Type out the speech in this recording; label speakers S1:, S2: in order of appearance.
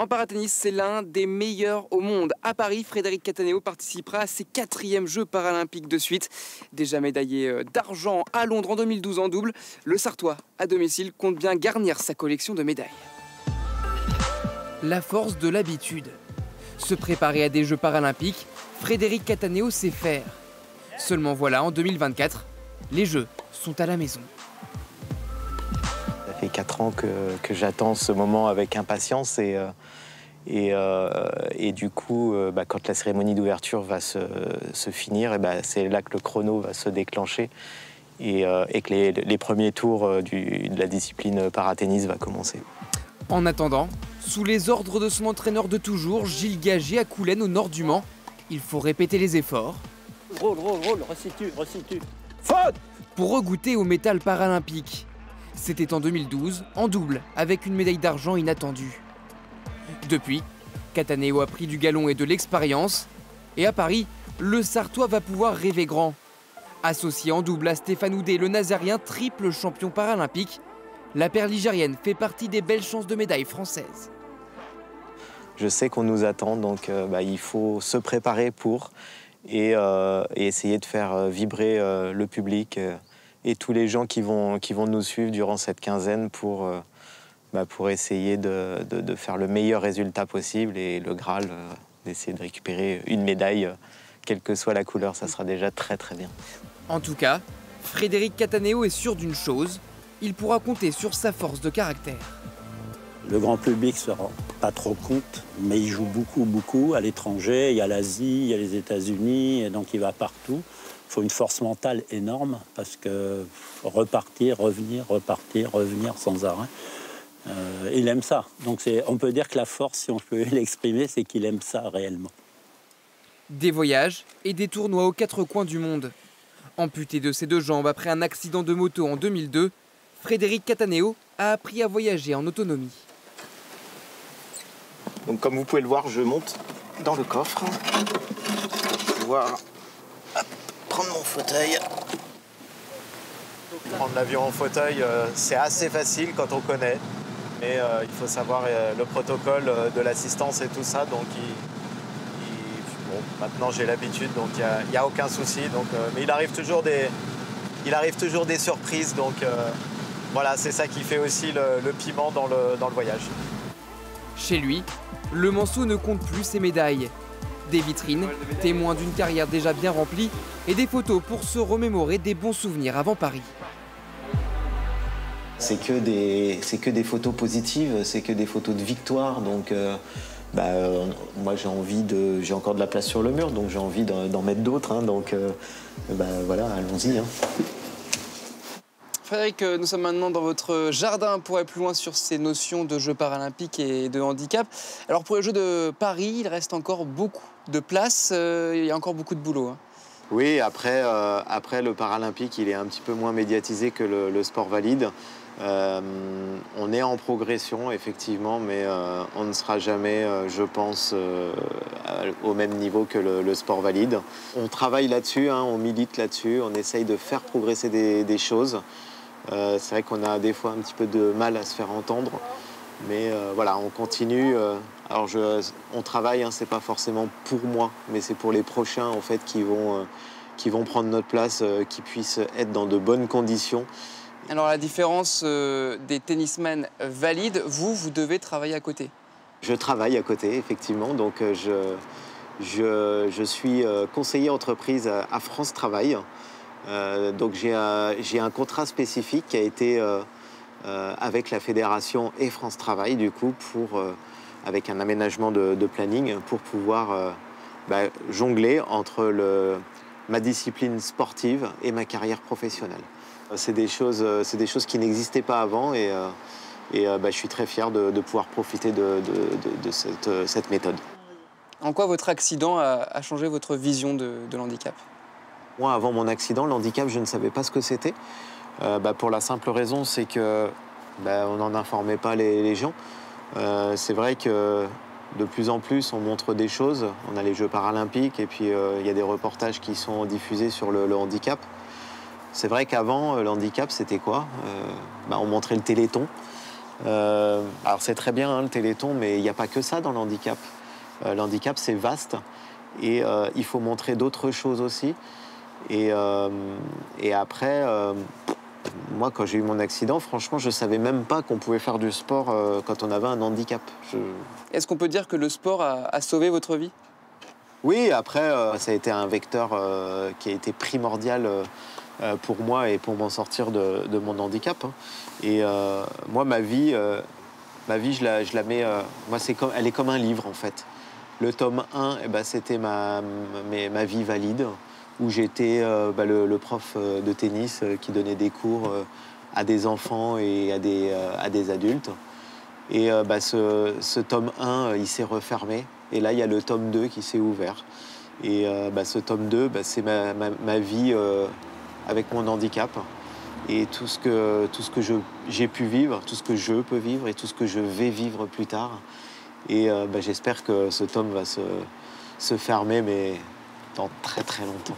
S1: En paratennis, c'est l'un des meilleurs au monde. À Paris, Frédéric Cattaneo participera à ses 4e Jeux paralympiques de suite. Déjà médaillé d'argent à Londres en 2012 en double, le Sartois, à domicile, compte bien garnir sa collection de médailles. La force de l'habitude. Se préparer à des Jeux paralympiques, Frédéric Cattaneo sait faire. Seulement voilà, en 2024, les Jeux sont à la maison.
S2: Ça fait 4 ans que j'attends ce moment avec impatience et du coup, quand la cérémonie d'ouverture va se finir, c'est là que le chrono va se déclencher et que les premiers tours de la discipline paratennis va commencer.
S1: En attendant, sous les ordres de son entraîneur de toujours, Gilles Gagier à Coulennes au nord du Mans, il faut répéter les efforts.
S3: Roule, resitue. Faute!
S1: Pour regoûter au métal paralympique. C'était en 2012, en double, avec une médaille d'argent inattendue. Depuis, Cattaneo a pris du galon et de l'expérience. Et à Paris, le Sartois va pouvoir rêver grand. Associé en double à Stéphane Houdet, le Nazérien triple champion paralympique, la paire ligérienne fait partie des belles chances de médaille françaises.
S2: Je sais qu'on nous attend, donc il faut se préparer pour et essayer de faire vibrer le public et tous les gens qui vont nous suivre durant cette quinzaine pour essayer de faire le meilleur résultat possible et le Graal, d'essayer de récupérer une médaille, quelle que soit la couleur, ça sera déjà très très bien.
S1: En tout cas, Frédéric Cattaneo est sûr d'une chose, il pourra compter sur sa force de caractère.
S3: Le grand public ne se rend pas trop compte, mais il joue beaucoup à l'étranger. Il y a l'Asie, il y a les États-Unis, et donc il va partout. Il faut une force mentale énorme parce que repartir, revenir sans arrêt. Il aime ça. Donc on peut dire que la force, si on peut l'exprimer, c'est qu'il aime ça réellement.
S1: Des voyages et des tournois aux 4 coins du monde. Amputé de ses 2 jambes après un accident de moto en 2002, Frédéric Cattaneo a appris à voyager en autonomie.
S2: Donc comme vous pouvez le voir, je monte dans le coffre pour pouvoir prendre mon fauteuil. Prendre l'avion en fauteuil, c'est assez facile quand on connaît. Mais il faut savoir le protocole de l'assistance et tout ça. Donc maintenant j'ai l'habitude, donc il n'y a aucun souci. Mais il arrive toujours des surprises. Donc voilà, c'est ça qui fait aussi le piment dans le voyage.
S1: Chez lui, le Manceau ne compte plus ses médailles. Des vitrines, témoins d'une carrière déjà bien remplie, et des photos pour se remémorer des bons souvenirs avant Paris.
S2: C'est que des photos positives, c'est que des photos de victoire. Donc moi j'ai encore de la place sur le mur, donc j'ai envie d'en mettre d'autres. Voilà, allons-y.
S1: Frédéric, nous sommes maintenant dans votre jardin pour aller plus loin sur ces notions de Jeux paralympiques et de handicap. Alors pour les Jeux de Paris, il reste encore beaucoup de place, il y a encore beaucoup de boulot.
S2: Oui, après le paralympique, il est un petit peu moins médiatisé que le sport valide. On est en progression, effectivement, mais on ne sera jamais, je pense, au même niveau que le sport valide. On travaille là-dessus, on milite là-dessus, on essaye de faire progresser des choses. C'est vrai qu'on a des fois un petit peu de mal à se faire entendre, mais voilà, on continue. On travaille, c'est pas forcément pour moi, mais c'est pour les prochains en fait qui vont prendre notre place, qui puissent être dans de bonnes conditions.
S1: Alors à la différence des tennismen valides, vous devez travailler à côté.
S2: Je travaille à côté, effectivement, donc je suis conseiller entreprise à France Travail. Donc j'ai un contrat spécifique qui a été avec la fédération et France Travail, du coup, avec un aménagement de planning pour pouvoir jongler entre ma discipline sportive et ma carrière professionnelle. C'est des choses qui n'existaient pas avant et je suis très fier de pouvoir profiter de cette méthode.
S1: En quoi votre accident a changé votre vision de l'handicap ?
S2: Moi, avant mon accident, le handicap, je ne savais pas ce que c'était. Pour la simple raison, c'est que on n'en informait pas les gens. C'est vrai que de plus en plus, on montre des choses. On a les Jeux paralympiques et puis il y a des reportages qui sont diffusés sur le handicap. C'est vrai qu'avant, le handicap, c'était quoi ? On montrait le Téléthon. Alors c'est très bien hein, le Téléthon, mais il n'y a pas que ça dans le handicap. Le handicap, c'est vaste et il faut montrer d'autres choses aussi. Et après, moi, quand j'ai eu mon accident, franchement, je ne savais même pas qu'on pouvait faire du sport quand on avait un handicap.
S1: Est-ce qu'on peut dire que le sport a sauvé votre vie?
S2: Oui, après, ça a été un vecteur qui a été primordial pour moi et pour m'en sortir de mon handicap. Hein. Et moi, ma vie, je la mets... moi, elle est comme un livre, en fait. Le tome 1, eh ben, c'était ma vie valide, où j'étais le prof de tennis qui donnait des cours à des enfants et à des adultes. Et ce tome 1, il s'est refermé. Et là, il y a le tome 2 qui s'est ouvert. Et ce tome 2, c'est ma vie avec mon handicap. Et tout ce que j'ai pu vivre, tout ce que je peux vivre et tout ce que je vais vivre plus tard. Et j'espère que ce tome va se fermer, mais dans très très longtemps.